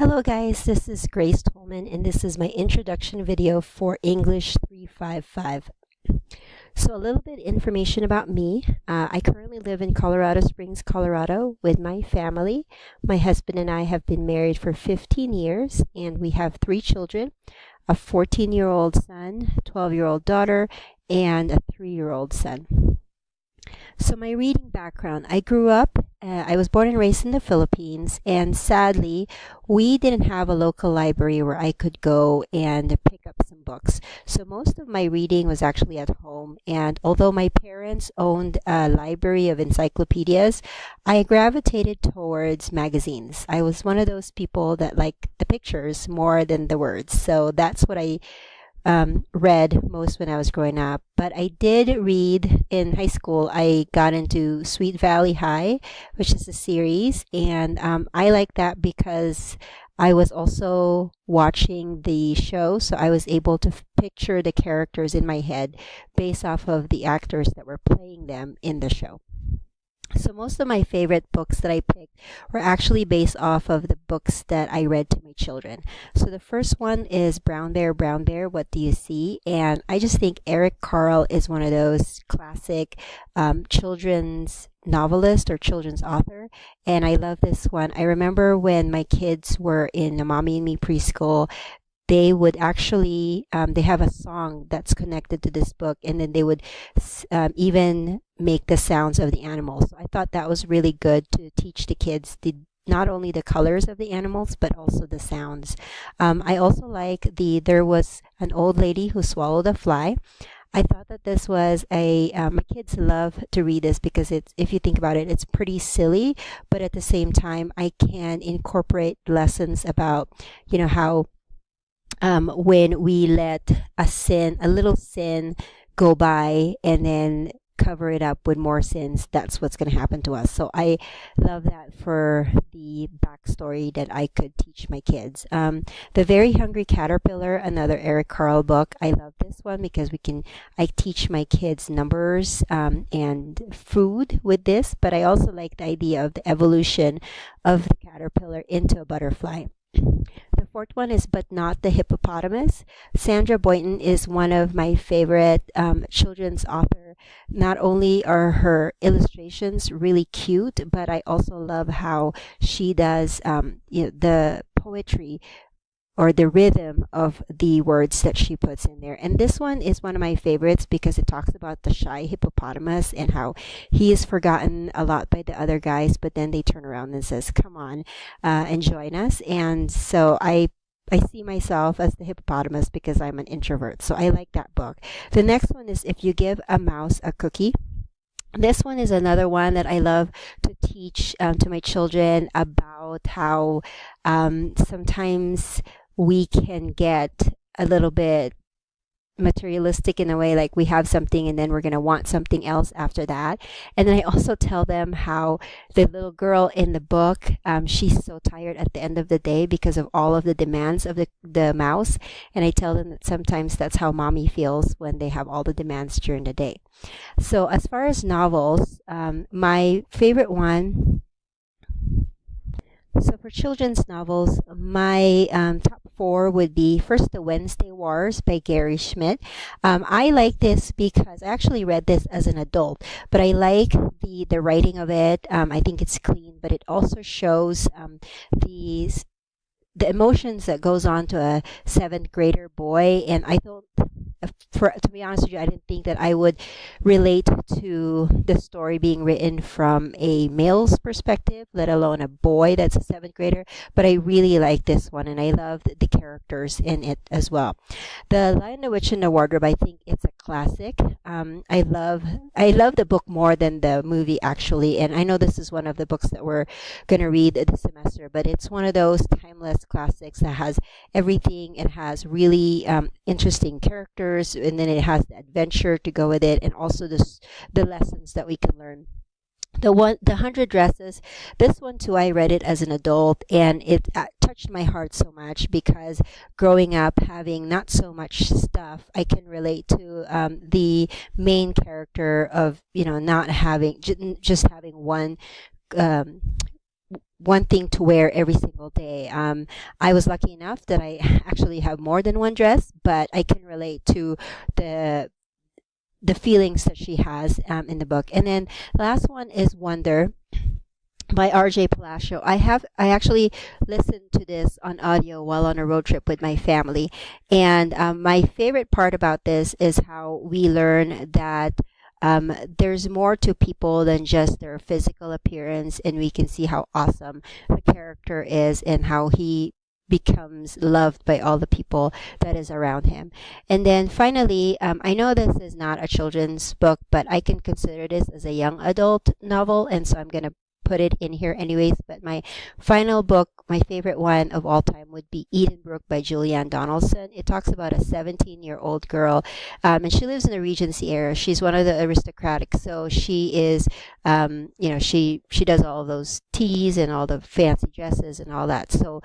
Hello guys, this is Grace Tolman and this is my introduction video for English 355. So a little bit information about me. I currently live in Colorado Springs, Colorado with my family. My husband and I have been married for 15 years and we have 3 children, a 14-year-old son, 12-year-old daughter, and a 3-year-old son. So my reading background, I was born and raised in the Philippines, and sadly, we didn't have a local library where I could go and pick up some books. So most of my reading was actually at home, and although my parents owned a library of encyclopedias, I gravitated towards magazines. I was one of those people that like the pictures more than the words. So that's what I read most when I was growing up. But I did read in high school. I got into Sweet Valley High, which is a series, and I like that because I was also watching the show, so I was able to picture the characters in my head based off of the actors that were playing them in the show. So most of my favorite books that I picked were actually based off of the books that I read to my children. So the first one is Brown Bear, What Do You See? And I just think Eric Carle is one of those classic children's novelist or children's author, and I love this one. I remember when my kids were in a Mommy and Me preschool, they would actually they have a song that's connected to this book, and then they would even make the sounds of the animals. So I thought that was really good to teach the kids not only the colors of the animals but also the sounds. I also like there was an old lady who swallowed a fly. I thought that this was my kids love to read this because if you think about it, it's pretty silly, but at the same time, I can incorporate lessons about, how when we let a little sin go by and then cover it up with more sins, that's what's going to happen to us. So I love that for the backstory that I could teach my kids. The Very Hungry Caterpillar, another Eric Carle book. I love this one because I teach my kids numbers and food with this, but I also like the idea of the evolution of the caterpillar into a butterfly. The fourth one is But Not the Hippopotamus. Sandra Boynton is one of my favorite children's author. Not only are her illustrations really cute, but I also love how she does the poetry or the rhythm of the words that she puts in there. And this one is one of my favorites because it talks about the shy hippopotamus and how he is forgotten a lot by the other guys, but then they turn around and says, come on, and join us. And so I see myself as the hippopotamus because I'm an introvert. So I like that book. The next one is If You Give a Mouse a Cookie. This one is another one that I love to teach to my children about how sometimes we can get a little bit materialistic in a way, like we have something and then we're going to want something else after that. And then I also tell them how the little girl in the book, she's so tired at the end of the day because of all of the demands of the mouse. And I tell them that sometimes that's how mommy feels when they have all the demands during the day. So as far as novels, my favorite one, so for children's novels, my top 4 would be first The Wednesday Wars by Gary Schmidt. I like this because I actually read this as an adult, but I like the writing of it. I think it's clean, but it also shows the emotions that goes on to a 7th grader boy, and I don't, to be honest with you, I didn't think that I would relate to the story being written from a male's perspective, let alone a boy that's a 7th grader. But I really like this one, and I love the characters in it as well. The Lion, the Witch, and the Wardrobe, I think it's a classic. I love the book more than the movie actually, and I know this is one of the books that we're gonna read this semester, but it's one of those timeless classics that has everything. It has really interesting characters, and then it has the adventure to go with it, and also the lessons that we can learn. The 100 Dresses, this one too, I read it as an adult, and it touched my heart so much because growing up having not so much stuff, I can relate to the main character of not having just having one one thing to wear every single day. I was lucky enough that I actually have more than one dress, but I can relate to the the feelings that she has in the book. And then the last one is Wonder by RJ Palacio. I actually listened to this on audio while on a road trip with my family, and my favorite part about this is how we learn that there's more to people than just their physical appearance, and we can see how awesome the character is and how he becomes loved by all the people that is around him. And then finally, I know this is not a children's book, but I can consider this as a young adult novel, and so I'm going to put it in here anyways. But my final book, my favorite one of all time, would be Edenbrook by Julianne Donaldson. It talks about a 17-year-old girl, and she lives in the Regency era. She's one of the aristocratic, so she is, she does all of those teas and all the fancy dresses and all that. So,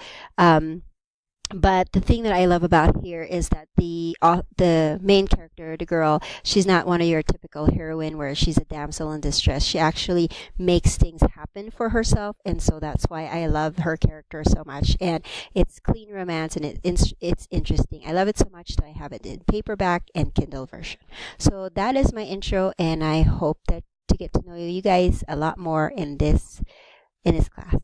but the thing that I love about here is that the main character, the girl, she's not one of your typical heroine where she's a damsel in distress. She actually makes things happen for herself, and so that's why I love her character so much. And it's clean romance, and it's interesting. I love it so much that I have it in paperback and Kindle version. So that is my intro, and I hope that to get to know you guys a lot more in this class.